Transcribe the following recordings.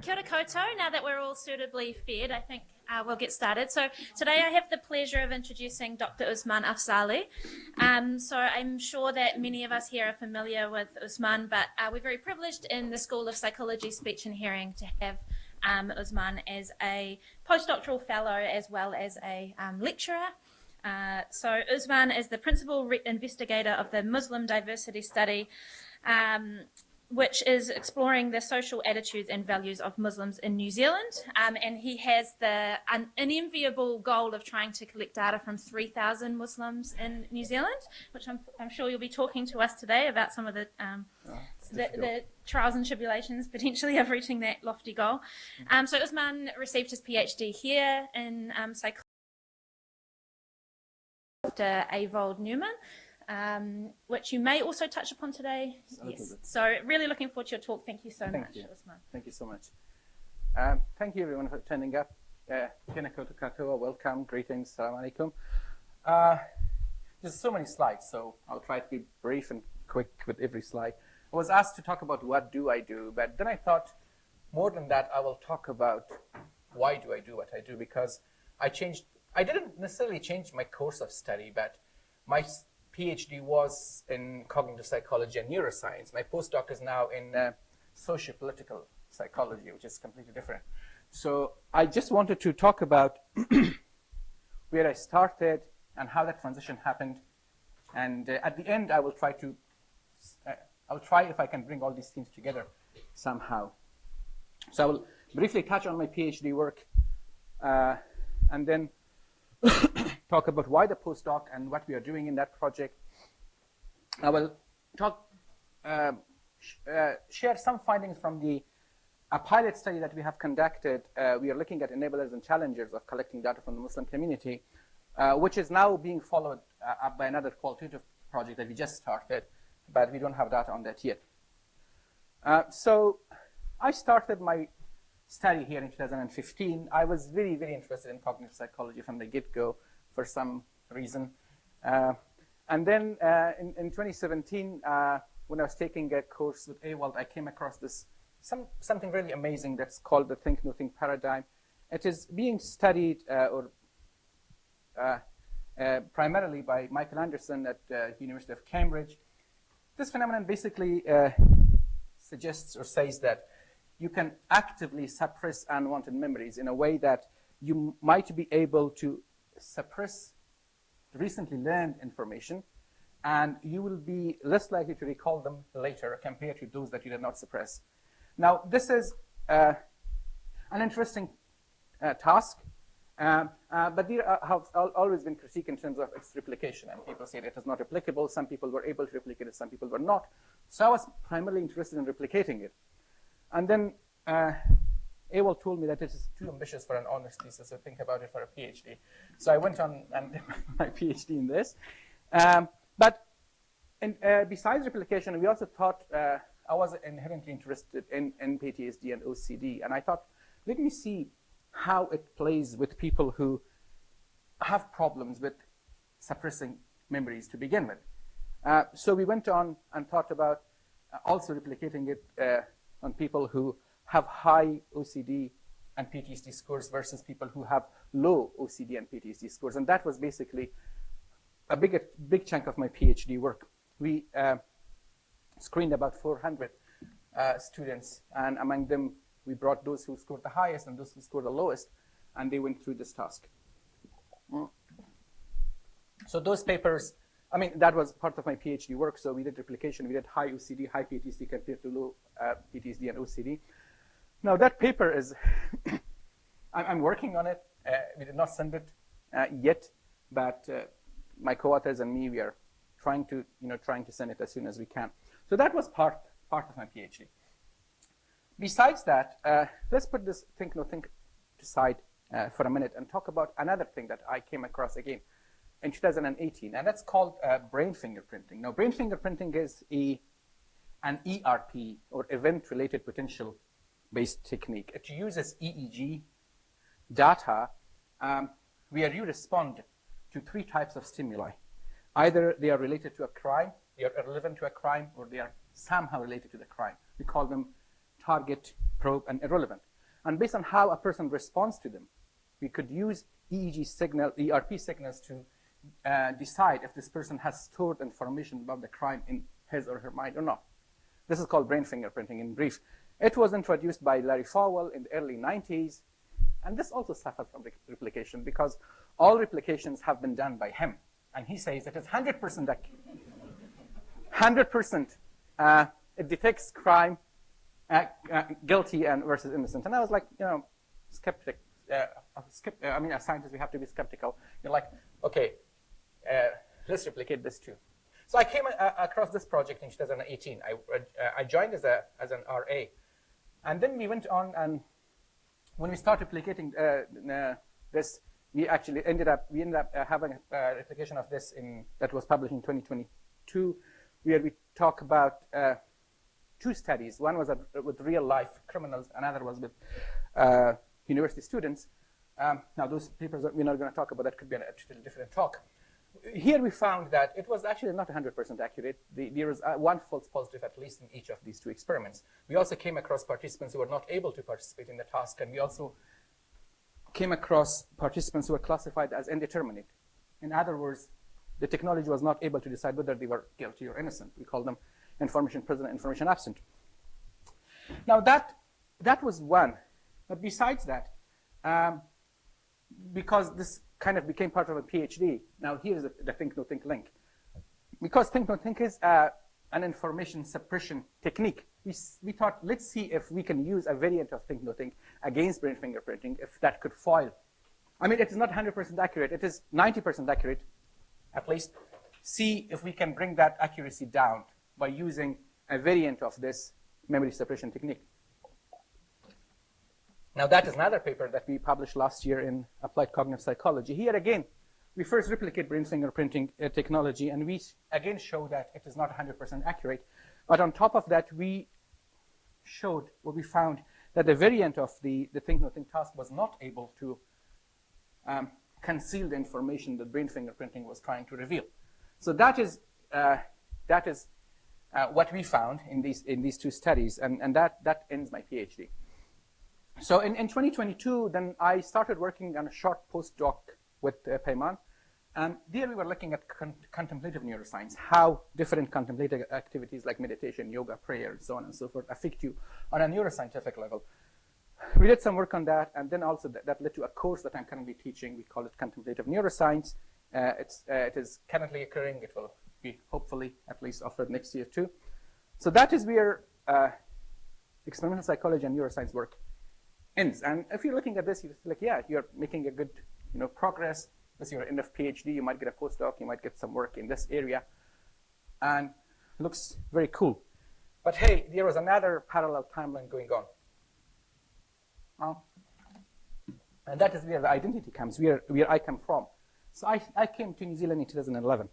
Kia ora koutou. Now that we're all suitably fed, I think we'll get started. So today I have the pleasure of introducing Dr. Usman Afzali. So I'm sure that many of us here are familiar with Usman, but we're very privileged in the School of Psychology, Speech and Hearing to have Usman as a postdoctoral fellow as well as a lecturer. So Usman is the principal investigator of the Muslim diversity study, which is exploring the social attitudes and values of Muslims in New Zealand. And he has the unenviable goal of trying to collect data from 3,000 Muslims in New Zealand, which I'm sure you'll be talking to us today about some of the trials and tribulations potentially of reaching that lofty goal. So Usman received his PhD here in psychology after Avold Newman. Which you may also touch upon today. Yes. So really looking forward to your talk. Thank you so much, Usman. Thank you so much. Thank you everyone for attending up. Tēnā koutou katoa, welcome, greetings, salam alaikum. There's so many slides, so I'll try to be brief and quick with every slide. I was asked to talk about what do I do, but then I thought more than that, I will talk about why do I do what I do, because I didn't necessarily change my course of study, but my PhD was in cognitive psychology and neuroscience. My postdoc is now in socio-political psychology, which is completely different. So I just wanted to talk about where I started and how that transition happened. And at the end, I will try if I can bring all these themes together somehow. So I will briefly touch on my PhD work and then talk about why the postdoc and what we are doing in that project. I will share some findings from a pilot study that we have conducted. We are looking at enablers and challengers of collecting data from the Muslim community, which is now being followed up by another qualitative project that we just started, but we don't have data on that yet. So I started my study here in 2015. I was very, very interested in cognitive psychology from the get-go for some reason. And then in 2017, when I was taking a course with Avold, I came across something really amazing that's called the think, no, think paradigm. It is being studied primarily by Michael Anderson at University of Cambridge. This phenomenon basically suggests or says that you can actively suppress unwanted memories in a way that you might be able to suppress recently learned information, and you will be less likely to recall them later compared to those that you did not suppress. Now, this is an interesting task, but there have always been critique in terms of its replication, and people say it is not replicable. Some people were able to replicate it, some people were not. So I was primarily interested in replicating it. And then Avold told me that it is too ambitious for an honors thesis, so think about it for a PhD. So I went on and did my PhD in this. But besides replication, we also thought, I was inherently interested in PTSD and OCD. And I thought, let me see how it plays with people who have problems with suppressing memories to begin with. So we went on and thought about also replicating it on people who have high OCD and PTSD scores versus people who have low OCD and PTSD scores. And that was basically a big chunk of my PhD work. We screened about 400 students, and among them, we brought those who scored the highest and those who scored the lowest, and they went through this task. So those papers, I mean, that was part of my PhD work. So we did replication. We did high OCD, high PTSD compared to low PTSD and OCD. Now that paper is, I'm working on it. We did not send it yet, but my co-authors and me, we are trying to send it as soon as we can. So that was part of my PhD. Besides that, let's put this think, no, think aside for a minute and talk about another thing that I came across again in 2018, and that's called brain fingerprinting. Now, brain fingerprinting is an ERP, or event-related potential-based technique. It uses EEG data where you respond to three types of stimuli. Either they are related to a crime, they are relevant to a crime, or they are somehow related to the crime. We call them target, probe, and irrelevant. And based on how a person responds to them, we could use EEG signal, ERP signals to decide if this person has stored information about the crime in his or her mind or not. This is called brain fingerprinting in brief. It was introduced by Larry Fowell in the early 90s. And this also suffered from replication because all replications have been done by him. And he says it is 100% accurate. 100% it detects crime, guilty and versus innocent. And I was like, skeptic. I mean, as scientists, we have to be skeptical. You're like, okay, let's replicate this too. So I came across this project in 2018. I joined as an RA. And then we went on, and when we started replicating this, we actually ended up having a replication of this that was published in 2022, where we talk about two studies. One was with real-life criminals, another was with university students. Now, those papers that we're not going to talk about, that could be a different talk. Here we found that it was actually not 100% accurate. There was one false positive, at least in each of these two experiments. We also came across participants who were not able to participate in the task, and we also came across participants who were classified as indeterminate. In other words, the technology was not able to decide whether they were guilty or innocent. We call them information present, information absent. Now, that was one. But besides that, because this kind of became part of a PhD. Now, here's the think, no think link. Because think, no think is an information suppression technique. We thought, let's see if we can use a variant of think, no think against brain fingerprinting, if that could foil. I mean, it is not 100% accurate. It is 90% accurate, at least. See if we can bring that accuracy down by using a variant of this memory suppression technique. Now, that is another paper that we published last year in Applied Cognitive Psychology. Here again, we first replicate brain fingerprinting technology, and we again show that it is not 100% accurate. But on top of that, we showed, what we found, that the variant of the think, no think task was not able to conceal the information that brain fingerprinting was trying to reveal. So that is what we found in these two studies, and that ends my PhD. So in 2022, then I started working on a short postdoc with Payman. And there we were looking at contemplative neuroscience, how different contemplative activities like meditation, yoga, prayer, and so on and so forth affect you on a neuroscientific level. We did some work on that, and then also that led to a course that I'm currently teaching. We call it contemplative neuroscience. It is currently occurring. It will be hopefully at least offered next year too. So that is where experimental psychology and neuroscience work ends. And if you're looking at this, you're like, yeah, you're making a good progress. As your end of PhD, you might get a postdoc, you might get some work in this area. And it looks very cool. But hey, there was another parallel timeline going on. And that is where the identity comes, where I come from. So I came to New Zealand in 2011.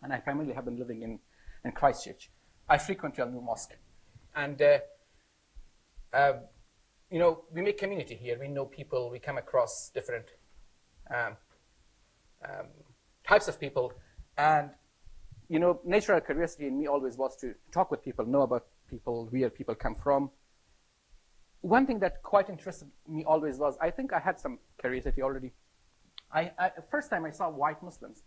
And I primarily have been living in Christchurch. I frequent Al Noor Mosque. And we make community here. We know people. We come across different types of people. And, natural curiosity in me always was to talk with people, know about people, where people come from. One thing that quite interested me always was, I think I had some curiosity already. First time I saw white Muslims.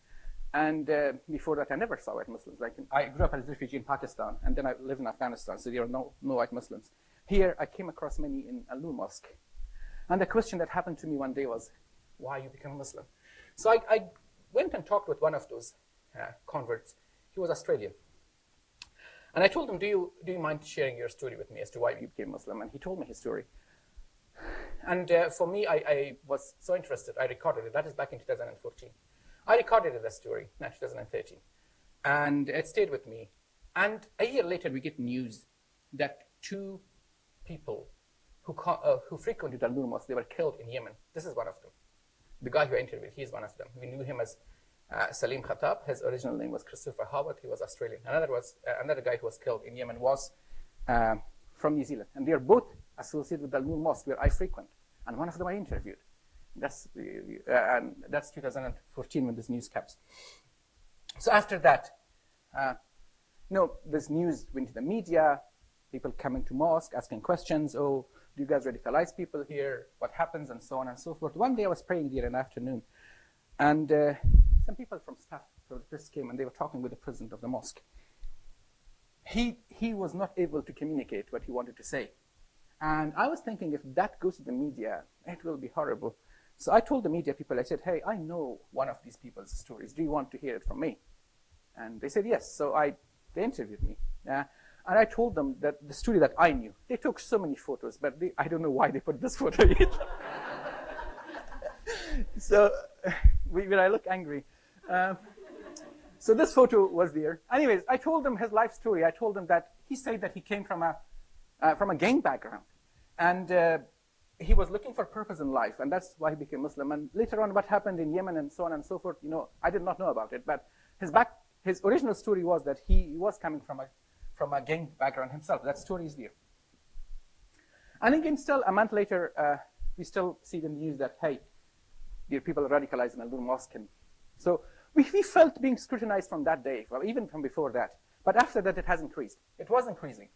And before that, I never saw white Muslims. Like, I grew up as a refugee in Pakistan, and then I lived in Afghanistan, so there are no white Muslims. Here, I came across many in Al Noor Mosque. And the question that happened to me one day was, why you become Muslim? So I went and talked with one of those converts. He was Australian. And I told him, do you mind sharing your story with me as to why you became Muslim? And he told me his story. And for me, I was so interested, I recorded it. That is back in 2014. I recorded that story in 2013. And it stayed with me. And a year later, we get news that two people who frequented Al Noor Mosque, they were killed in Yemen. This is one of them. The guy who I interviewed, he's one of them. We knew him as Salim Khattab. His original name was Christopher Howard. He was Australian. Another guy who was killed in Yemen was from New Zealand. And they are both associated with Al Noor Mosque, where I frequent. And one of them I interviewed. That's 2014 when this news comes. So after that, this news went to the media. people coming to mosque, asking questions. Oh, do you guys radicalize people here? What happens? And so on and so forth. One day I was praying there in the afternoon, and some people from staff from the press came, and they were talking with the president of the mosque. He was not able to communicate what he wanted to say. And I was thinking, if that goes to the media, it will be horrible. So I told the media people, I said, hey, I know one of these people's stories. Do you want to hear it from me? And they said yes. So they interviewed me. And I told them that the story that I knew. They took so many photos, but I don't know why they put this photo in. So when I look angry. So this photo was there. Anyways, I told them his life story. I told them that he said that he came from a gang background. And he was looking for purpose in life, and that's why he became Muslim. And later on, what happened in Yemen and so on and so forth, I did not know about it. But his original story was that he was coming from a gang background himself. That story is there. And again, still a month later, we still see the news that, hey, there are people radicalized in Al-Nur Mosque. And so we felt being scrutinized from that day, well, even from before that. But after that, it has increased. It was increasing.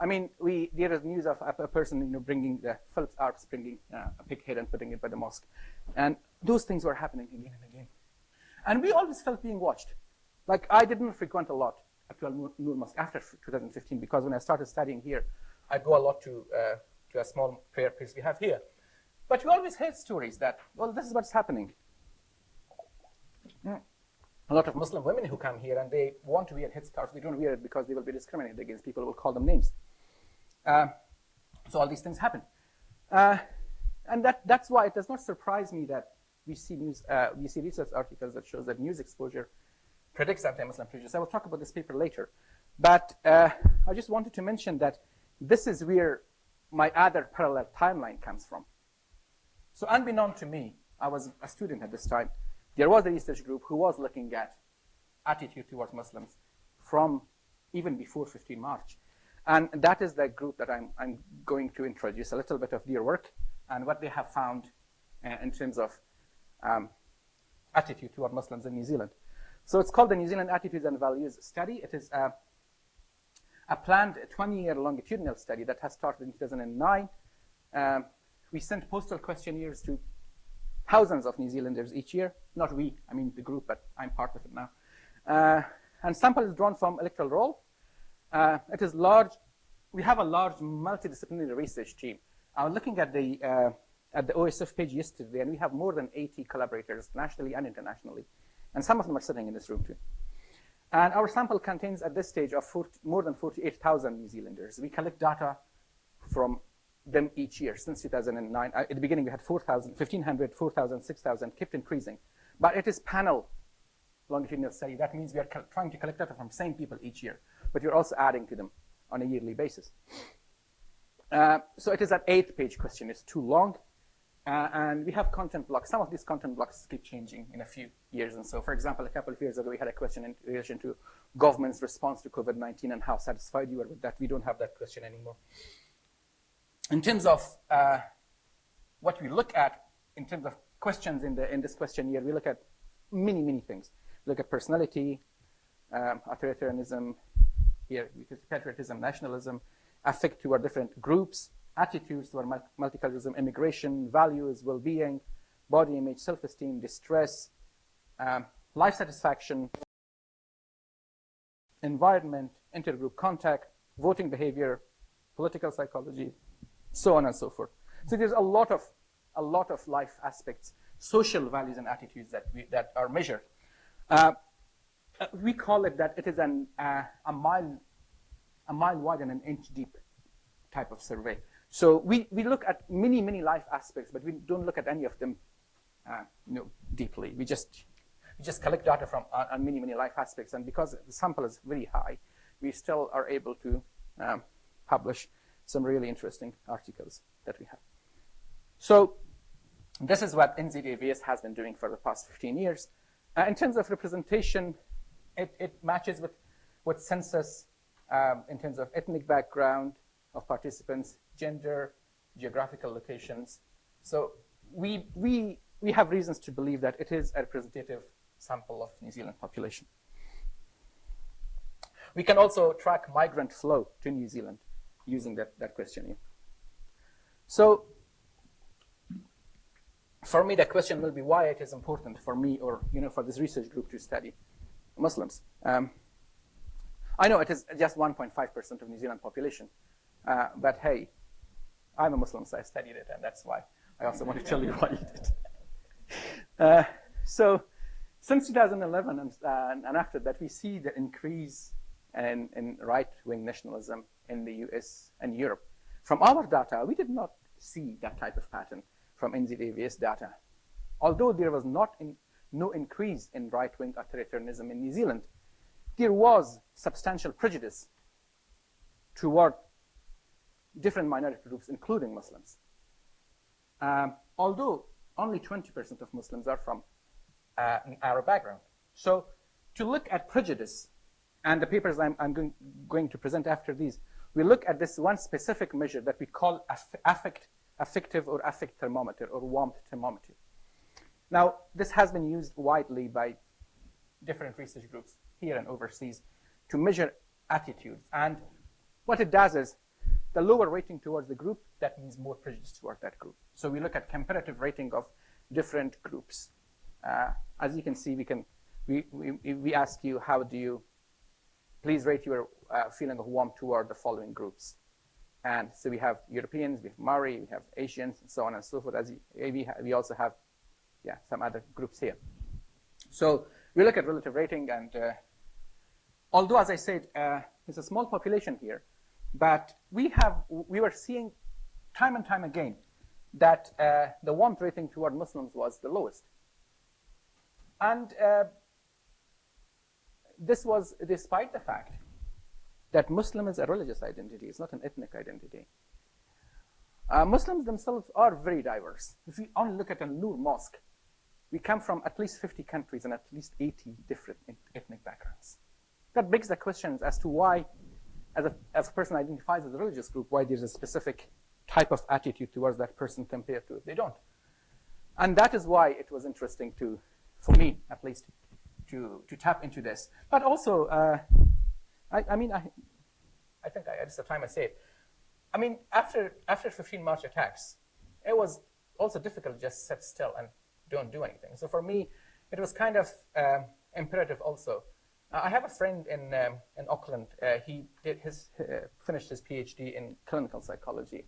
I mean, there is news of a person, bringing the Phillips Arps, bringing a pig head and putting it by the mosque. And those things were happening again and again. And we always felt being watched. Like, I didn't frequent a lot at Al-Nur Mosque after 2015, because when I started studying here, I'd go a lot to a small prayer place we have here. But we always heard stories that, well, this is what's happening. A lot of Muslim women who come here and they want to wear headscarves, they don't wear it because they will be discriminated against. People will call them names. So all these things happen. And that's why it does not surprise me that we see research articles that shows that news exposure predicts anti-Muslim prejudice. I will talk about this paper later. But I just wanted to mention that this is where my other parallel timeline comes from. So unbeknown to me, I was a student at this time, there was a research group who was looking at attitude towards Muslims from even before 15 March. And that is the group that I'm going to introduce a little bit of their work and what they have found in terms of attitude toward Muslims in New Zealand. So it's called the New Zealand Attitudes and Values Study. It is a planned 20-year longitudinal study that has started in 2009. We sent postal questionnaires to thousands of New Zealanders each year. Not we, I mean the group, but I'm part of it now. And sample is drawn from electoral roll. It is large. We have a large multidisciplinary research team. I was looking at the OSF page yesterday, and we have more than 80 collaborators nationally and internationally. And some of them are sitting in this room too. And our sample contains at this stage of more than 48,000 New Zealanders. We collect data from them each year since 2009. At the beginning, we had 4,000, 1,500, 4,000, 6,000, kept increasing. But it is panel longitudinal study. That means we are trying to collect data from the same people each year, but we're also adding to them on a yearly basis. So it is an 8-page question. It's too long. And we have content blocks. Some of these content blocks keep changing in a few years. And so, for example, a couple of years ago, we had a question in relation to government's response to COVID-19 and how satisfied you were with that. We don't have that question anymore. In terms of what we look at, in terms of questions in this questionnaire, we look at many things. We look at personality, authoritarianism, here, patriotism, nationalism, affect toward different groups, attitudes toward multiculturalism, immigration, values, well-being, body image, self-esteem, distress, life satisfaction, environment, intergroup contact, voting behavior, political psychology, so on and so forth. So there's a lot of life aspects, social values and attitudes that are measured. We call it that it is a mile wide and an inch deep type of survey. So we look at many life aspects, but we don't look at any of them deeply. We just collect data from on many life aspects, and because the sample is very high, we still are able to publish some really interesting articles that we have. So this is what NZAVS has been doing for the past 15 years. In terms of representation, it matches with census in terms of ethnic background of participants, gender, geographical locations. So we have reasons to believe that it is a representative sample of New Zealand population. We can also track migrant flow to New Zealand. using that questionnaire. So for me, the question will be why it is important for me or for this research group to study Muslims. I know it is just 1.5% of New Zealand population, but hey, I'm a Muslim, so I studied it, and that's why I also want to tell you why I did. So since 2011 and after that, we see the increase in right-wing nationalism in the US and Europe. From our data, we did not see that type of pattern from NZAVS data. Although there was no increase in right-wing authoritarianism in New Zealand, there was substantial prejudice toward different minority groups, including Muslims. Although only 20% of Muslims are from an Arab background. So to look at prejudice, and the papers I'm going to present after these, we look at this one specific measure that we call affective or affect thermometer or warmth thermometer. Now, this has been used widely by different research groups here and overseas to measure attitudes. And what it does is the lower rating towards the group, that means more prejudice toward that group. So we look at comparative rating of different groups. As you can see, we ask you, how do you please rate your feeling of warmth toward the following groups. And so we have Europeans, we have Maori, we have Asians, and so on and so forth. We also have some other groups here. So we look at relative rating, and although, as I said, it's a small population here, but we were seeing time and time again that the warmth rating toward Muslims was the lowest. And this was despite the fact that Muslim is a religious identity. It's not an ethnic identity. Muslims themselves are very diverse. If we only look at a Noor mosque, we come from at least 50 countries and at least 80 different ethnic backgrounds. That begs the questions as to why, as a person identifies as a religious group, why there's a specific type of attitude towards that person compared to if they don't. And that is why it was interesting for me at least, to tap into this. But also, I think it's the time I say it. I mean, after 15 March attacks, it was also difficult to just sit still and don't do anything. So for me, it was kind of imperative also. I have a friend in Auckland. He finished his PhD in clinical psychology.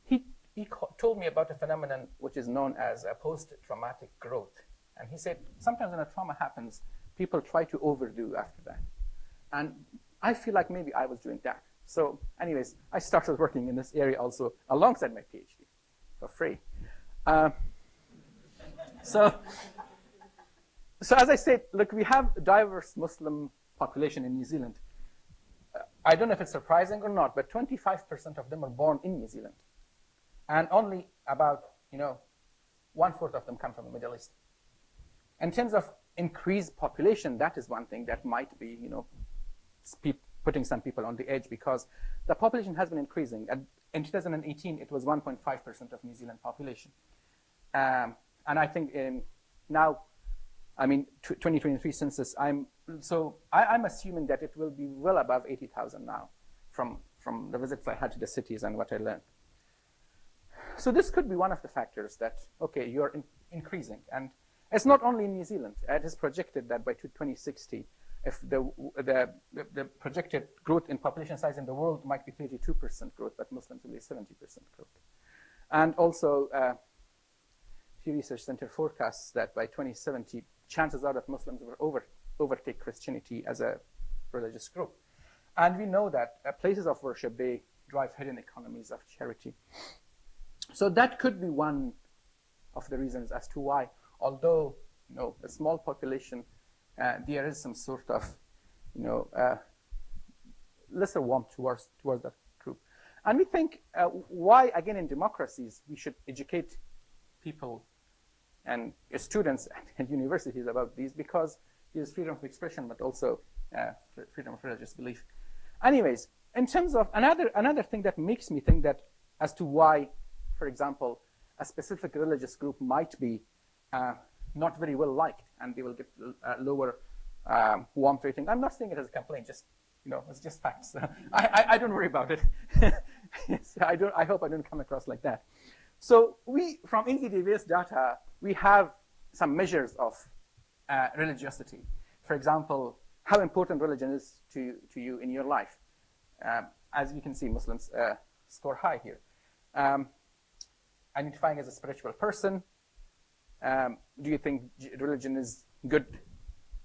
He told me about a phenomenon which is known as a post-traumatic growth. And he said, sometimes when a trauma happens, people try to overdo after that. And I feel like maybe I was doing that. So anyways, I started working in this area also alongside my PhD for free. So as I said, look, we have a diverse Muslim population in New Zealand. I don't know if it's surprising or not, but 25% of them are born in New Zealand. And only about, 1/4 of them come from the Middle East. In terms of increased population, that is one thing that might be, putting some people on the edge, because the population has been increasing. And in 2018, it was 1.5% of New Zealand population. And I think now, 2023 census, I'm assuming that it will be well above 80,000 now from the visits I had to the cities and what I learned. So this could be one of the factors that, okay, you're increasing. And it's not only in New Zealand. It is projected that by 2060, if the projected growth in population size in the world might be 32% growth, but Muslims will be 70% growth. And also, Pew Research Center forecasts that by 2070, chances are that Muslims will overtake Christianity as a religious group. And we know that places of worship, they drive hidden economies of charity. So that could be one of the reasons as to why, although a small population, there is some sort of lesser warmth towards that group. And we think why, again, in democracies, we should educate people and students and universities about these, because there's freedom of expression, but also freedom of religious belief. Anyways, in terms of another thing that makes me think that as to why, for example, a specific religious group might be not very well liked and they will get lower warmth rating. I'm not saying it as a complaint, just it's just facts. I don't worry about it. Yes, I hope I don't come across like that. So from NZDVS data, we have some measures of religiosity. For example, how important religion is to you in your life. As you can see, Muslims score high here. Identifying as a spiritual person. Do you think religion is good,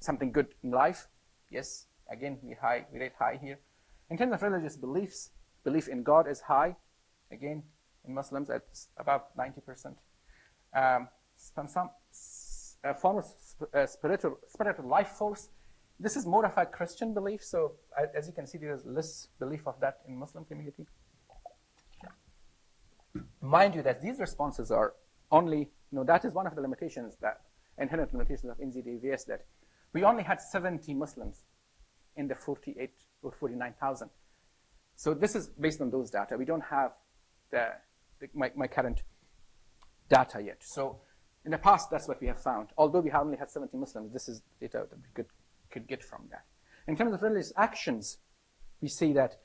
something good in life? Yes. Again, we rate high here. In terms of religious beliefs, belief in God is high. Again, in Muslims, it's about 90%. Some form of spiritual life force. This is more of a Christian belief. So as you can see, there is less belief of that in Muslim community. Mind you that these responses are only, that is one of the limitations, that inherent limitations of NZDVS, that we only had 70 Muslims in the 48 or 49,000. So this is based on those data. We don't have my current data yet. So in the past, that's what we have found. Although we have only had 70 Muslims, this is data that we could get from that. In terms of religious actions, we see that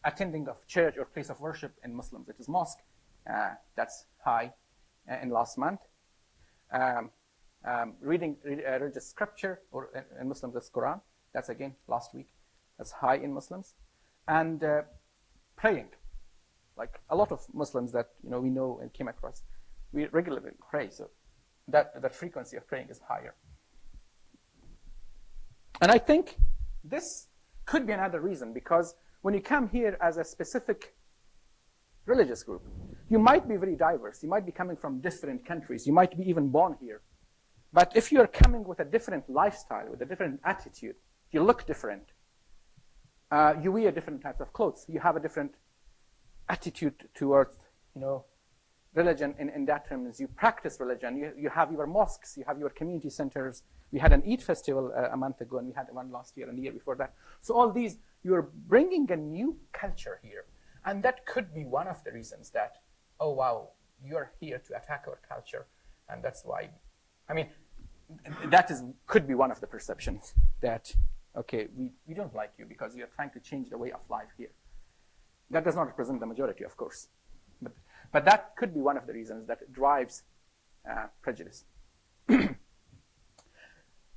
attending of church or place of worship in Muslims, it is mosque. That's high in last month. Reading religious scripture, or in Muslims, that's Quran. That's again last week. That's high in Muslims. And praying, like a lot of Muslims that we know and came across, we regularly pray. So that frequency of praying is higher. And I think this could be another reason, because when you come here as a specific religious group, you might be very diverse. You might be coming from different countries. You might be even born here. But if you're coming with a different lifestyle, with a different attitude, you look different, you wear different types of clothes, you have a different attitude towards, religion in that terms. You practice religion. You have your mosques. You have your community centers. We had an Eid festival a month ago, and we had one last year and the year before that. So all these, you're bringing a new culture here. And that could be one of the reasons that, oh, wow, you're here to attack our culture. And that's why, could be one of the perceptions that, okay, we don't like you because you're trying to change the way of life here. That does not represent the majority, of course. But that could be one of the reasons that drives prejudice.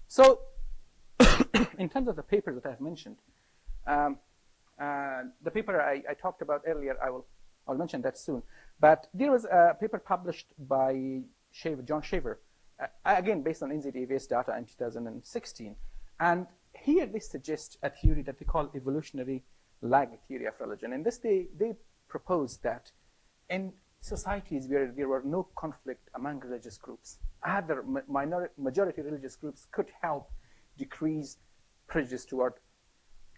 So, in terms of the papers that I've mentioned, the paper I talked about earlier, I'll mention that soon. But there was a paper published by John Shaver, again based on NZDVS data in 2016. And here they suggest a theory that they call evolutionary lag theory of religion. And this they propose that in societies where there were no conflict among religious groups, other majority religious groups could help decrease prejudice toward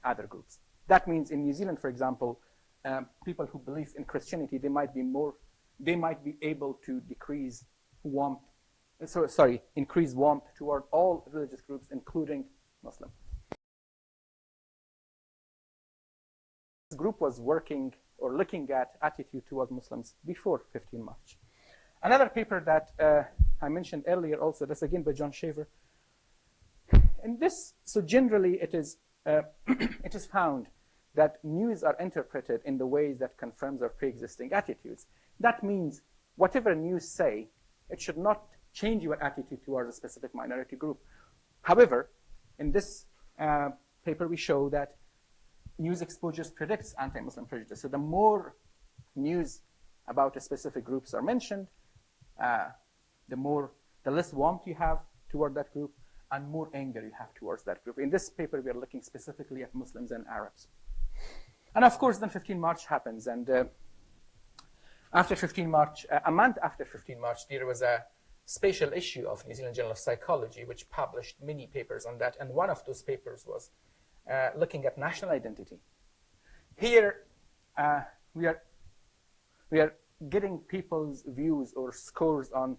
other groups. That means in New Zealand, for example, people who believe in Christianity, they might be able to increase warmth toward all religious groups, including Muslim. This group was working or looking at attitude towards Muslims before 15 March. Another paper that I mentioned earlier also, that's again by John Shaver. And this, so generally it is found that news are interpreted in the ways that confirms our pre-existing attitudes. That means whatever news say, it should not change your attitude towards a specific minority group. However, in this paper we show that news exposures predicts anti-Muslim prejudice. So the more news about a specific groups are mentioned, the less warmth you have toward that group, and more anger you have towards that group. In this paper, we are looking specifically at Muslims and Arabs. And of course, then 15 March happens. And after 15 March, a month after 15 March, there was a special issue of New Zealand Journal of Psychology, which published many papers on that. And one of those papers was looking at national identity. Here, we are getting people's views or scores on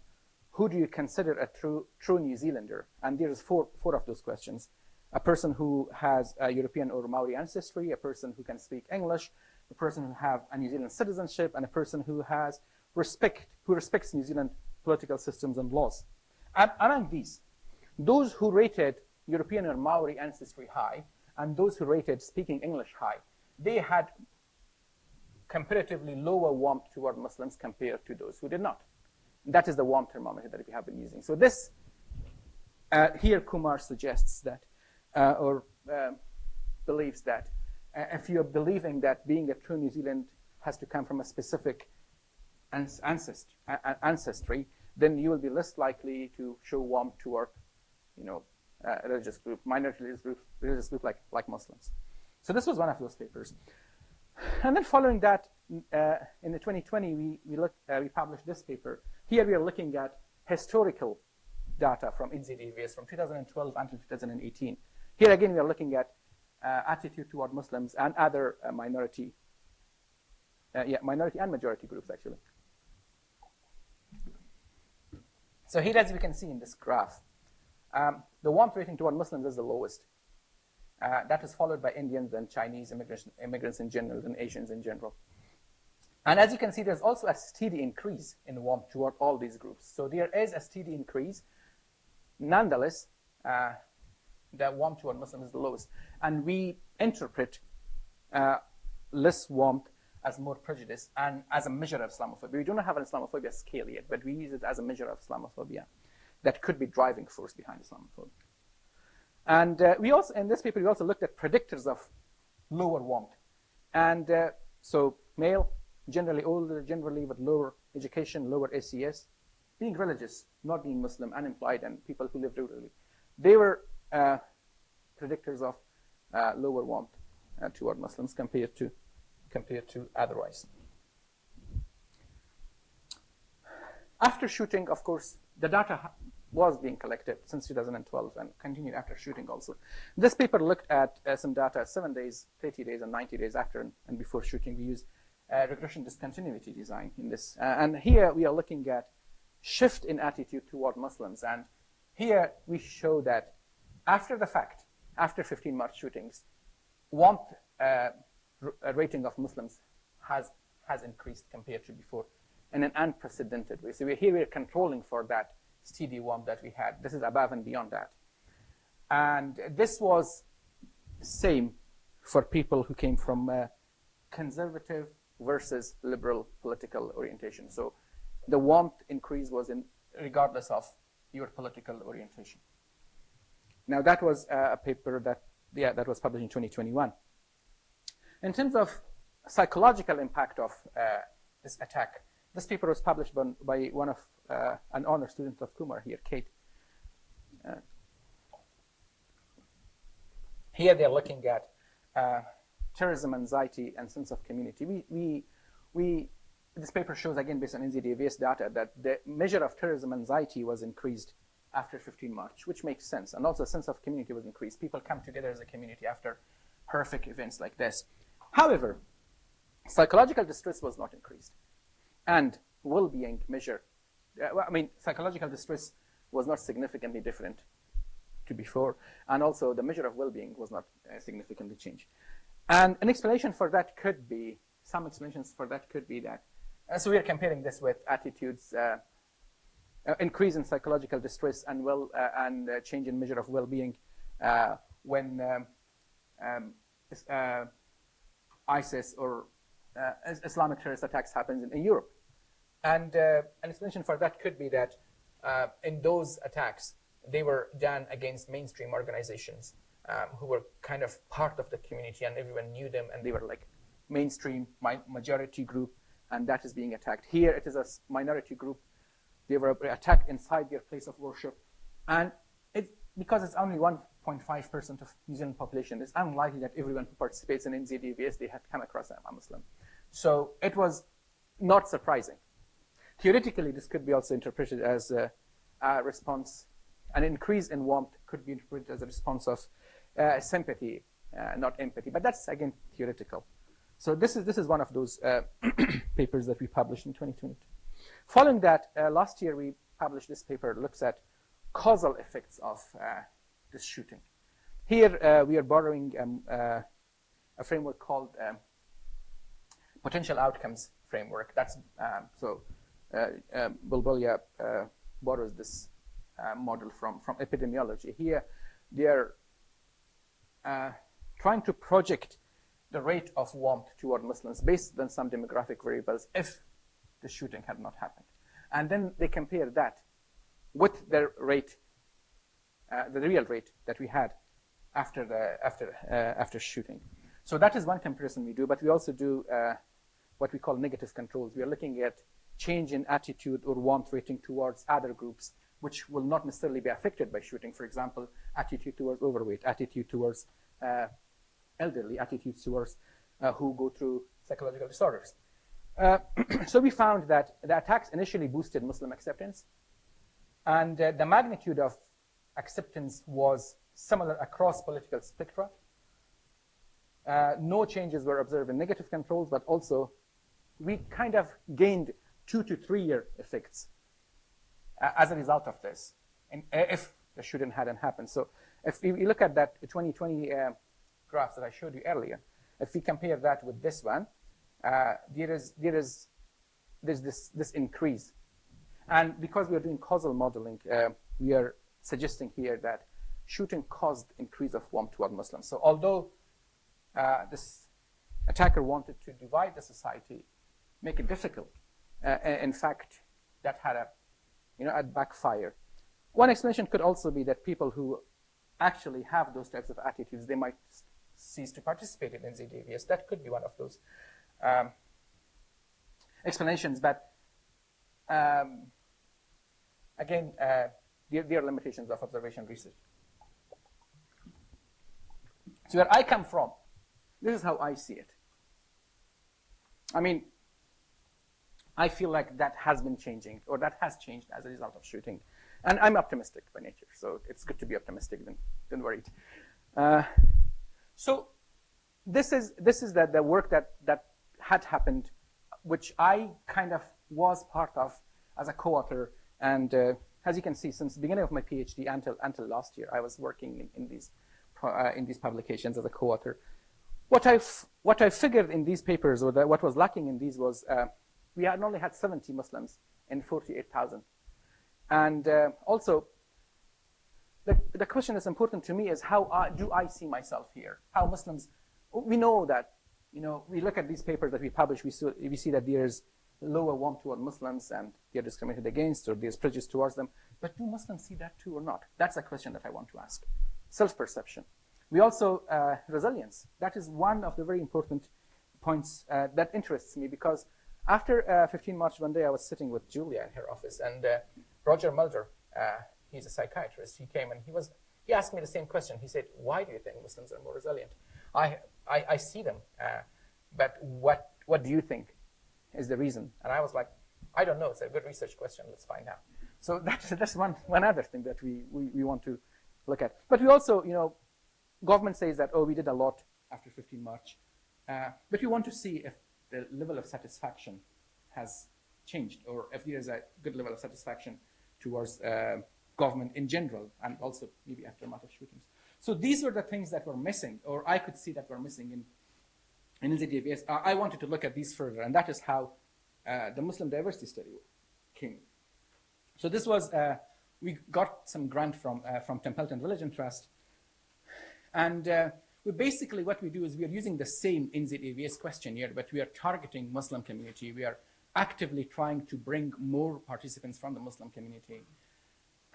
who do you consider a true New Zealander? And there's four of those questions. A person who has a European or Maori ancestry, a person who can speak English, a person who have a New Zealand citizenship, and a person who has who respects New Zealand political systems and laws. And among these, those who rated European or Maori ancestry high and those who rated speaking English high, they had comparatively lower warmth toward Muslims compared to those who did not. That is the warmth thermometer that we have been using. So this, here Kumar suggests that, believes that, if you're believing that being a true New Zealand has to come from a specific ancestry, then you will be less likely to show warmth toward, a religious group, minority religious group like Muslims. So this was one of those papers. And then following that, in the 2020, we published this paper. Here we are looking at historical data from NZDVS from 2012 until 2018. Here again, we are looking at attitude toward Muslims and other minority and majority groups, actually. So here, as we can see in this graph, the warmth rating toward Muslims is the lowest. That is followed by Indians and Chinese immigrants in general, and Asians in general. And as you can see, there's also a steady increase in warmth toward all these groups. So there is a steady increase. Nonetheless, the warmth toward Muslims is the lowest. And we interpret less warmth as more prejudice and as a measure of Islamophobia. We do not have an Islamophobia scale yet, but we use it as a measure of Islamophobia that could be driving force behind Islamophobia. And we also, in this paper, we also looked at predictors of lower warmth. And so male, generally older, generally with lower education, lower ACS, being religious, not being Muslim, unemployed, and people who live rurally. They were predictors of lower warmth toward Muslims compared to otherwise. After shooting, of course, the data was being collected since 2012 and continued after shooting also. This paper looked at some data 7 days, 30 days, and 90 days after and before shooting. We used regression discontinuity design in this. And here we are looking at shift in attitude toward Muslims. And here we show that after the fact, after 15 March shootings, warmth rating of Muslims has increased compared to before in an unprecedented way. So we're controlling for that steady warmth that we had. This is above and beyond that. And this was same for people who came from conservative versus liberal political orientation. So the warmth increase was regardless of your political orientation. Now that was a paper that was published in 2021. In terms of psychological impact of this attack, this paper was published by one of an honor student of Kumar here, Kate. Here they're looking at terrorism, anxiety, and sense of community. This paper shows, again, based on NZDVS data, that the measure of terrorism anxiety was increased after 15 March, which makes sense. And also a sense of community was increased. People come together as a community after horrific events like this. However, psychological distress was not increased. And well-being measure, psychological distress was not significantly different to before. And also the measure of well-being was not significantly changed. And an explanation for that could be, some explanations for that could be that, so we are comparing this with attitudes, increase in psychological distress and change in measure of well-being when ISIS or Islamic terrorist attacks happens in Europe. And an explanation for that could be that in those attacks, they were done against mainstream organizations who were kind of part of the community and everyone knew them, and they were like mainstream majority group, and that is being attacked. Here it is a minority group. They were attacked inside their place of worship. And because it's only 1.5% of New Zealand population, it's unlikely that everyone who participates in NZDVS, they had come across a Muslim. So it was not surprising. Theoretically, this could be also interpreted as a response. An increase in warmth could be interpreted as a response of sympathy, not empathy. But that's, again, theoretical. So this is one of those papers that we published in 2022. Following that, last year we published this paper that looks at causal effects of this shooting. Here we are borrowing a framework called potential outcomes framework. That's Bulbulia borrows this model from epidemiology. Here, they are trying to project the rate of warmth toward Muslims based on some demographic variables if the shooting had not happened. And then they compare that with the rate, the real rate that we had after shooting. So that is one comparison we do, but we also do what we call negative controls. We are looking at change in attitude or warmth rating towards other groups, which will not necessarily be affected by shooting. For example, attitude towards overweight, attitude towards elderly, attitudes towards who go through psychological disorders. So we found that the attacks initially boosted Muslim acceptance, and the magnitude of acceptance was similar across political spectra. No changes were observed in negative controls, but also we kind of gained 2 to 3 year effects as a result of this, and if the shooting hadn't happened. So if we look at that 2020 graphs that I showed you earlier, if we compare that with this one, there's this increase. And because we are doing causal modeling, we are suggesting here that shooting caused increase of warmth toward Muslims. So although this attacker wanted to divide the society, make it difficult, in fact, that had a backfire. One explanation could also be that people who actually have those types of attitudes, they might cease to participate in NZDVS. That could be one of those explanations, but again, there are limitations of observation research. So where I come from, this is how I see it. I mean, I feel like that has been changing, or that has changed as a result of shooting. And I'm optimistic by nature, so it's good to be optimistic than worried. So this is the work that had happened, which I kind of was part of as a co-author. And as you can see, since the beginning of my PhD until last year, I was working in these publications as a co-author. What I figured in these papers, or what was lacking in these, was we had only had 70 Muslims in 48,000. And also, the question that's important to me is how do I see myself here? How Muslims, we know that, we look at these papers that we publish, we see that there's lower warmth toward Muslims and they're discriminated against, or there's prejudice towards them. But do Muslims see that too or not? That's a question that I want to ask. Self-perception. We also, resilience. That is one of the very important points that interests me, because after 15 March, one day I was sitting with Julia in her office, and Roger Mulder, he's a psychiatrist, he came and he asked me the same question. He said, why do you think Muslims are more resilient? I see them, but what do you think is the reason? And I was like, I don't know, it's a good research question, let's find out. So that's one other thing that we want to look at. But we also, government says that, we did a lot after 15 March, but we want to see if the level of satisfaction has changed, or if there is a good level of satisfaction towards government in general, and also maybe aftermath of shootings. So these were the things that were missing, or I could see that were missing in NZDVS. I wanted to look at these further, and that is how the Muslim diversity study came. So this was, we got some grant from Templeton Religion Trust, and basically what we do is we are using the same NZDVS questionnaire, but we are targeting Muslim community. We are actively trying to bring more participants from the Muslim community.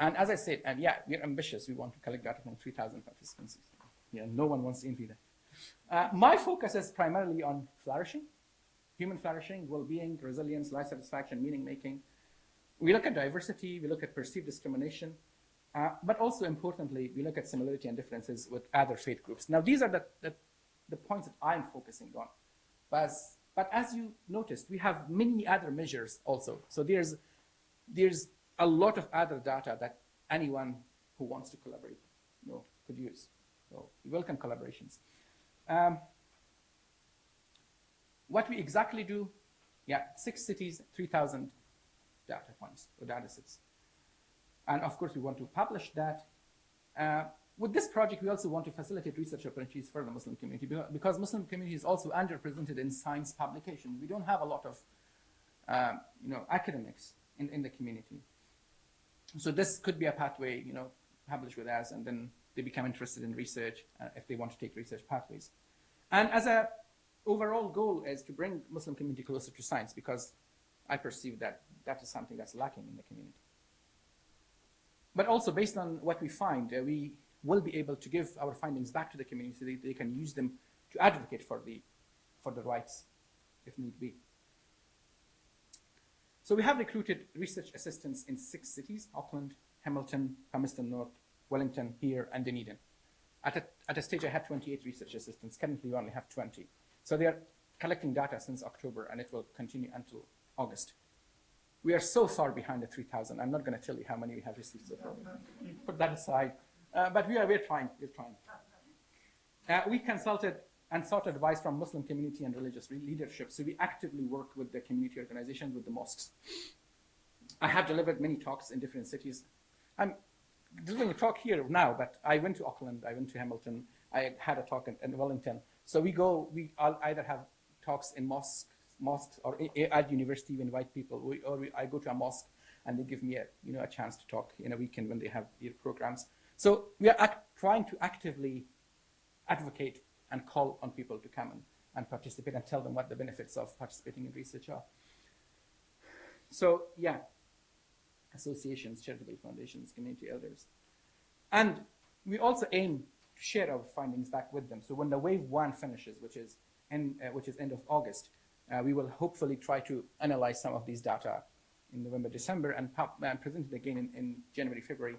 And as I said, and yeah, we're ambitious. We want to collect data from 3,000 participants. Yeah, no one wants to envy that. My focus is primarily on flourishing, human flourishing, well-being, resilience, life satisfaction, meaning-making. We look at diversity, we look at perceived discrimination, but also importantly, we look at similarity and differences with other faith groups. Now, these are the points that I'm focusing on. But as you noticed, we have many other measures also. So there's a lot of other data that anyone who wants to collaborate could use. So we welcome collaborations. What we exactly do, 6 cities, 3,000 data points or data sets. And of course, we want to publish that. With this project, we also want to facilitate research opportunities for the Muslim community, because Muslim community is also underrepresented in science publications. We don't have a lot of academics in the community. So this could be a pathway, publish with us, and then they become interested in research, if they want to take research pathways. And as a overall goal is to bring Muslim community closer to science, because I perceive that that is something that's lacking in the community. But also based on what we find, we will be able to give our findings back to the community so they can use them to advocate for the rights if need be. So we have recruited research assistants in 6 cities: Auckland, Hamilton, Palmerston North, Wellington, here, and Dunedin. At a stage, I had 28 research assistants. Currently, we only have 20. So they are collecting data since October, and it will continue until August. We are so far behind the 3,000. I'm not going to tell you how many we have received so far. Put that aside. But we're trying. We're trying. We consulted and sought advice from Muslim community and religious leadership. So we actively work with the community organizations, with the mosques. I have delivered many talks in different cities. I'm delivering a talk here now, but I went to Auckland, I went to Hamilton, I had a talk in Wellington. So I'll either have talks in mosques or at university. We invite people, I go to a mosque and they give me a chance to talk in a weekend when they have their programs. So we are trying to actively advocate and call on people to come and participate and tell them what the benefits of participating in research are. So yeah, associations, charitable foundations, community elders. And we also aim to share our findings back with them. So when the wave 1 finishes, which is end of August, we will hopefully try to analyze some of these data in November, December, and present it again in January, February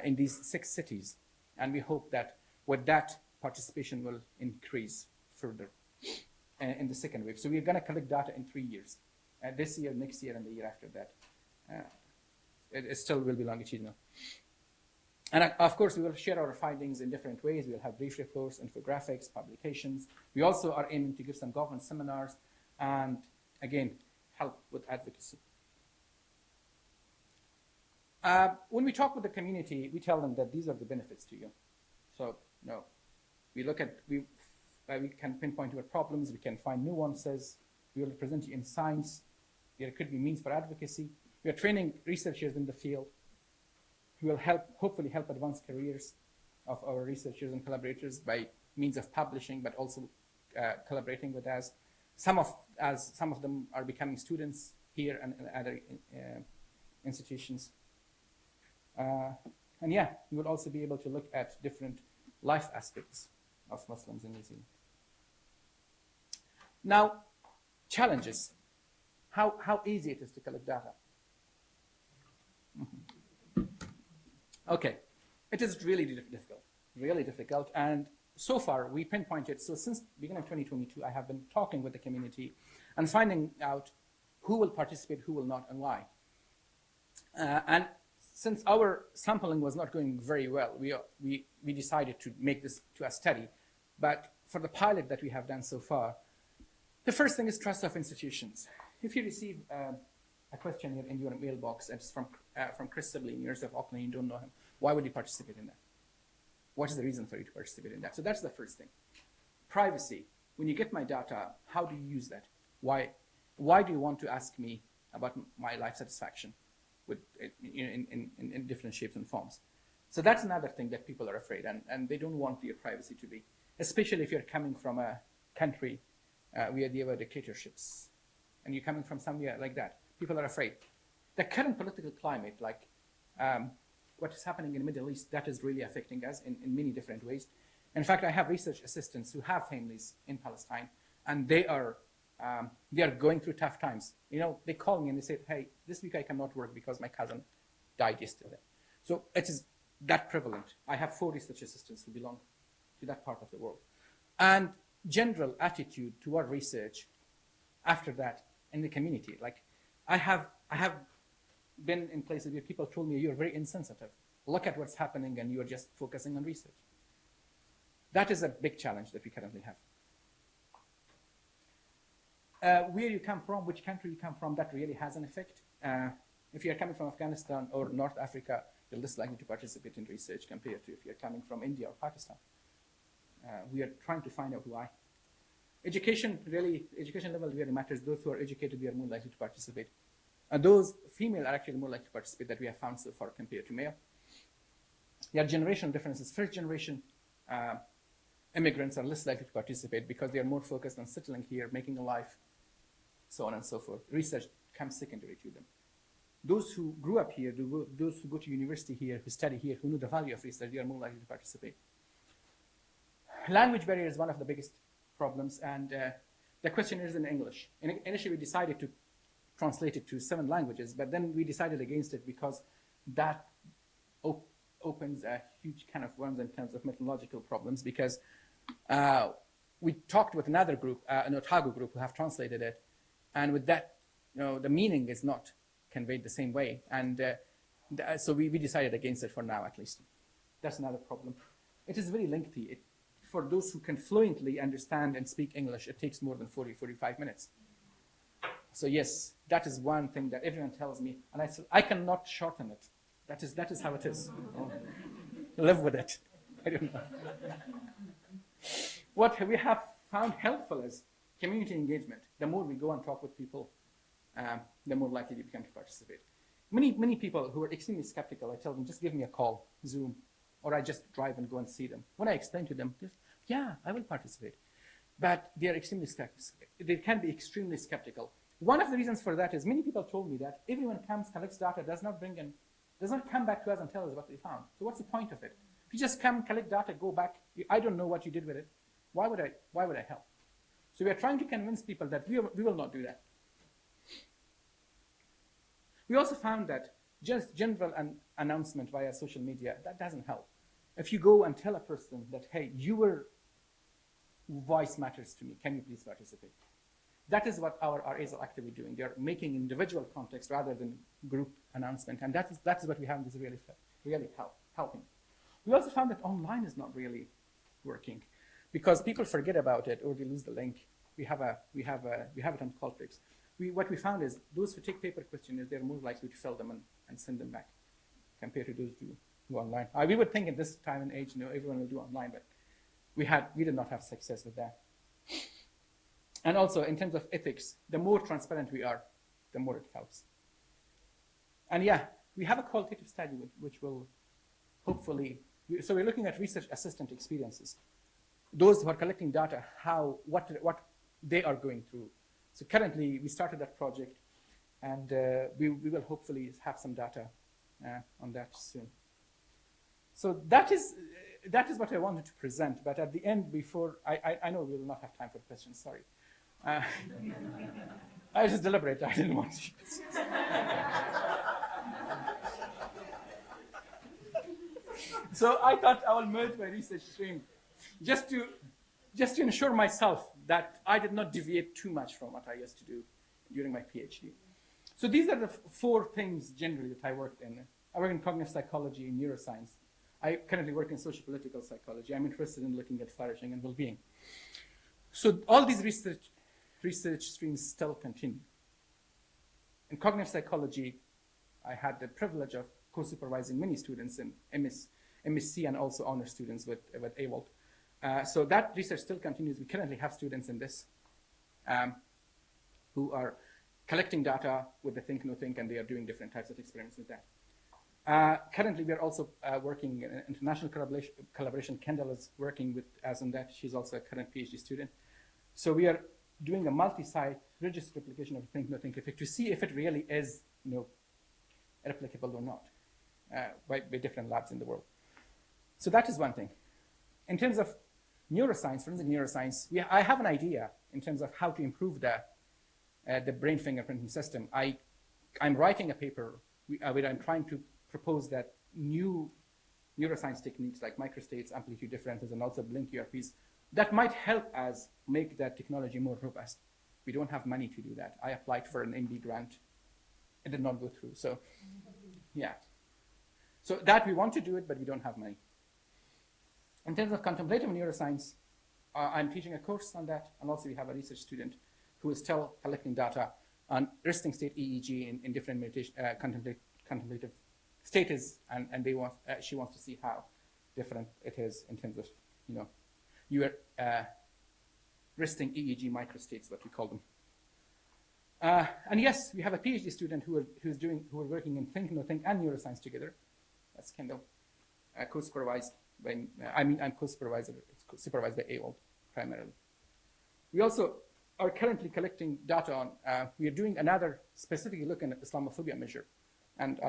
in these 6 cities. And we hope that with that, participation will increase further in the second wave. So we're going to collect data in 3 years, this year, next year, and the year after that. It still will be longitudinal. And of course, we will share our findings in different ways. We'll have brief reports, infographics, publications. We also are aiming to give some government seminars and, again, help with advocacy. When we talk with the community, we tell them that these are the benefits to you. So, no. We look at, we can pinpoint your problems, we can find nuances, we will present you in science, there could be means for advocacy. We are training researchers in the field who will hopefully help advance careers of our researchers and collaborators by means of publishing, but also collaborating with us. Some of them are becoming students here and other institutions. And yeah, we will also be able to look at different life aspects of Muslims in New Zealand. Now, challenges. How easy it is to collect data. Okay, it is really difficult, and so far we pinpointed, so since beginning of 2022, I have been talking with the community and finding out who will participate, who will not, and why. And since our sampling was not going very well, we decided to make this to a study. But for the pilot that we have done so far, the first thing is trust of institutions. If you receive a questionnaire in your mailbox, and it's from Chris Sibley, University of Auckland, you don't know him, why would you participate in that? What is the reason for you to participate in that? So that's the first thing. Privacy. When you get my data, how do you use that? Why do you want to ask me about my life satisfaction with, in different shapes and forms? So that's another thing that people are afraid, and they don't want their privacy to be, especially if you're coming from a country where there were dictatorships, and you're coming from somewhere like that. People are afraid. The current political climate, like what is happening in the Middle East, that is really affecting us in many different ways. In fact, I have research assistants who have families in Palestine, and they are going through tough times. They call me and they say, hey, this week I cannot work because my cousin died yesterday. So it is that prevalent. I have 4 research assistants who belong to that part of the world. And general attitude toward research after that in the community. Like I have been in places where people told me, you're very insensitive. Look at what's happening and you're just focusing on research. That is a big challenge that we currently have. Where you come from, which country you come from, that really has an effect. If you're coming from Afghanistan or North Africa, you're less likely to participate in research compared to if you're coming from India or Pakistan. We are trying to find out why. Education level really matters. Those who are educated, we are more likely to participate. And those female are actually more likely to participate that we have found so far compared to male. There are generational differences. First generation immigrants are less likely to participate because they are more focused on settling here, making a life, so on and so forth. Research comes secondary to them. Those who grew up here, those who go to university here, who study here, who know the value of research, they are more likely to participate. Language barrier is one of the biggest problems, and the questionnaire is in English. Initially, we decided to translate it to 7 languages, but then we decided against it because that opens a huge can of worms in terms of methodological problems, because we talked with another group, an Otago group, who have translated it, and with that, the meaning is not conveyed the same way, and so we decided against it for now, at least. That's another problem. It is very lengthy. For those who can fluently understand and speak English, it takes more than 45 minutes. So yes, that is one thing that everyone tells me, and I said, I cannot shorten it. That is how it is. Live with it. I don't know. What we have found helpful is community engagement. The more we go and talk with people, the more likely they become to participate. Many people who are extremely skeptical, I tell them, just give me a call, Zoom, or I just drive and go and see them. When I explain to them, yeah, I will participate. But they are extremely skeptical. They can be extremely skeptical. One of the reasons for that is many people told me that everyone comes, collects data, does not come back to us and tell us what they found. So what's the point of it? If you just come, collect data, go back, I don't know what you did with it. Why would I help? So we are trying to convince people that we will not do that. We also found that just general announcement via social media, that doesn't help. If you go and tell a person that, hey, your voice matters to me, can you please participate? That is what our RAs are actively doing. They're making individual context rather than group announcement, and that is what we have is really helping. We also found that online is not really working because people forget about it or they lose the link. We have it on Qualtrics. What we found is those who take paper questionnaires, they're more likely to fill them and send them back compared to those who do online. We would think at this time and age, everyone will do online, but we did not have success with that. And also, in terms of ethics, the more transparent we are, the more it helps. And yeah, we have a qualitative study which will hopefully, so we're looking at research assistant experiences. Those who are collecting data, what they are going through. So currently, we started that project, and we will hopefully have some data on that soon. So that is what I wanted to present, but at the end, before, I know we will not have time for questions, sorry. I just deliberate, I didn't want to. So I thought I will merge my research stream just to ensure myself that I did not deviate too much from what I used to do during my PhD. So these are the 4 things generally that I worked in. I work in cognitive psychology and neuroscience. I currently work in sociopolitical psychology. I'm interested in looking at flourishing and well-being. So all these research streams still continue. In cognitive psychology, I had the privilege of co-supervising many students in MSc and also honor students with AWOLT. So that research still continues. We currently have students in this who are collecting data with the Think No Think, and they are doing different types of experiments with that. Currently, we are also working in international collaboration. Kendall is working with us on that. She's also a current PhD student. So we are doing a multi-site registered replication of Think No Think effect to see if it really is replicable or not by different labs in the world. So that is one thing. In terms of neuroscience, forensic neuroscience, I have an idea in terms of how to improve the brain fingerprinting system. I'm writing a paper where I'm trying to propose that new neuroscience techniques like microstates, amplitude differences, and also blink URPs that might help us make that technology more robust. We don't have money to do that. I applied for an MB grant. It did not go through. So, yeah. So that we want to do it, but we don't have money. In terms of contemplative neuroscience, I'm teaching a course on that, and also we have a research student who is still collecting data on resting state EEG in different meditation, contemplative states, and she wants to see how different it is in terms of your resting EEG microstates, what we call them. And yes, we have a PhD student who are working in Think No Think and neuroscience together. That's Kendall. co-supervised by, I'm co-supervisor, it's supervised by AWOL primarily. We also are currently collecting data on, we are doing another specifically looking at Islamophobia measure. And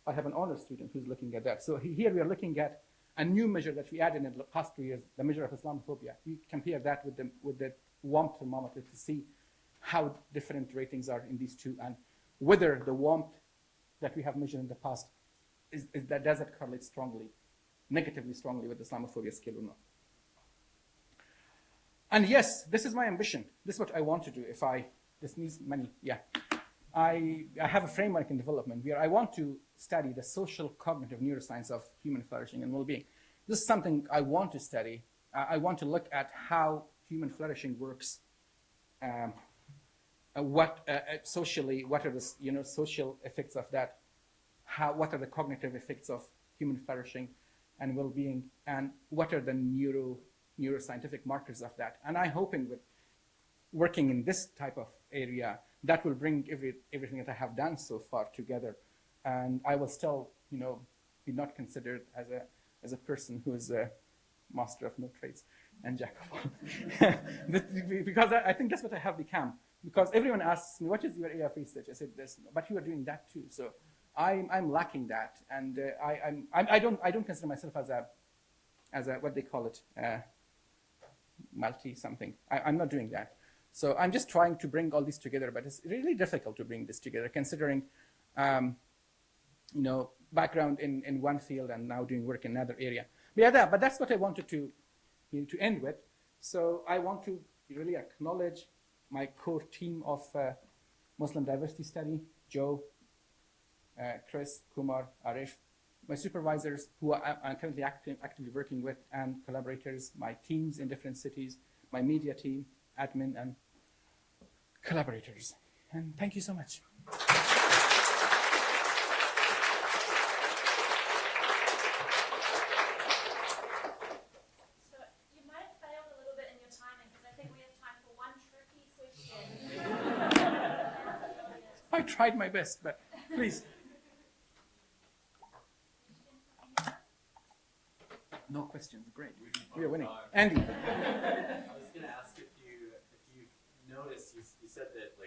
I have an honor student who's looking at that. So here we are looking at a new measure that we added in the past 2 years, the measure of Islamophobia. We compare that with the warmth thermometer to see how different ratings are in these two, and whether the warmth that we have measured in the past does it correlate strongly, negatively strongly with the Islamophobia scale or not. And yes, this is my ambition. This is what I want to do. This needs money, yeah. I have a framework in development where I want to study the social cognitive neuroscience of human flourishing and well-being. This is something I want to study. I want to look at how human flourishing works, socially, what are the social effects of that, what are the cognitive effects of human flourishing and well-being, and what are the neuroscientific markers of that. And I'm hoping with working in this type of area, that will bring everything that I have done so far together, and I will still, be not considered as a person who is a master of no trades and jack of all. Because I think that's what I have become. Because everyone asks me, what is your area of research? I said this, but you are doing that too. So I'm lacking that, and I don't consider myself as a what they call it, multi something. I'm not doing that. So I'm just trying to bring all this together, but it's really difficult to bring this together, considering, background in one field and now doing work in another area. But that's what I wanted to end with. So I want to really acknowledge my core team of Muslim diversity study, Joe, Chris, Kumar, Arif, my supervisors who I'm currently actively working with, and collaborators, my teams in different cities, my media team, admin, and collaborators. And thank you so much. So you might have failed a little bit in your timing, because I think we have time for one tricky question. I tried my best, but please. No questions, great. We are winning. Andy. I was going to ask if you noticed, you said that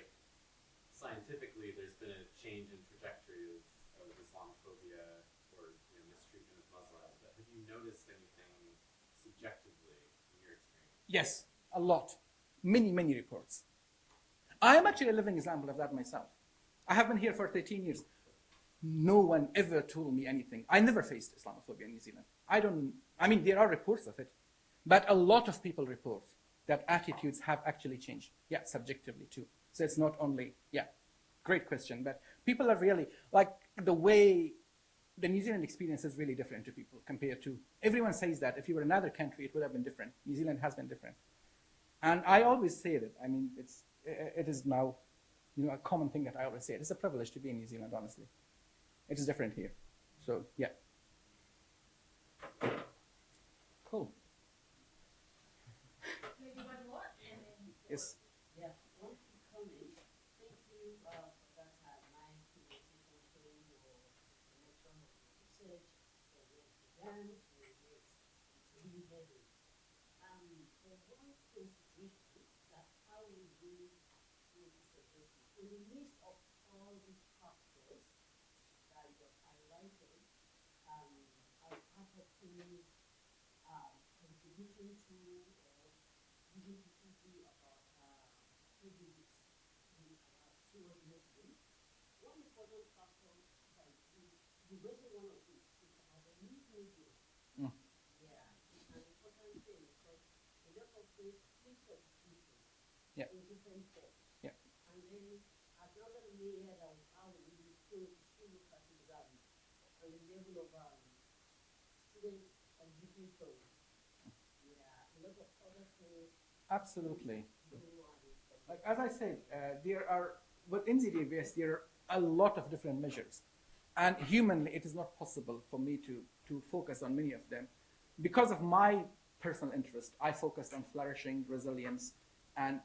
scientifically there's been a change in trajectory of Islamophobia or mistreatment of Muslims, but have you noticed anything subjectively in your experience? Yes, a lot. Many, many reports. I am actually a living example of that myself. I have been here for 13 years. No one ever told me anything. I never faced Islamophobia in New Zealand. There are reports of it, but a lot of people report that attitudes have actually changed. Yeah, subjectively too. So it's not only, great question, but people are really, the way the New Zealand experience is really different to people compared to, everyone says that if you were in another country, it would have been different. New Zealand has been different. And I always say that, it is now, a common thing that I always say. It's a privilege to be in New Zealand, honestly. It is different here. So, yeah. Cool. Maybe one more, and then Yes. Yeah, one quick comment. Thank you for that nice presentation showing your connection of your research from where it began to where it's really heading. There's one consideration that how we really make this assessment. In the midst of all these factors that you have highlighted, as part of who's contributing to or giving people view about prejudice towards Muslims, one important factor that you mentioned one of these is about the news media. Mm. Yeah, it's an important thing because a lot of things preach education in different forms. Yeah. And then another layer that we have is still look at it on the level of student execution. Yeah, a lot of other things. Absolutely. As I said, with NZDVS, there are a lot of different measures. And humanly, it is not possible for me to focus on many of them. Because of my personal interest, I focused on flourishing, resilience, and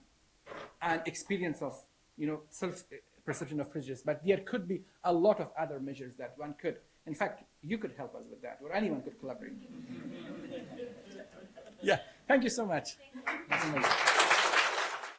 experience of, self-perception of prejudice. But there could be a lot of other measures that one could In fact, you could help us with that, or anyone could collaborate. Yeah, thank you so much. That's amazing.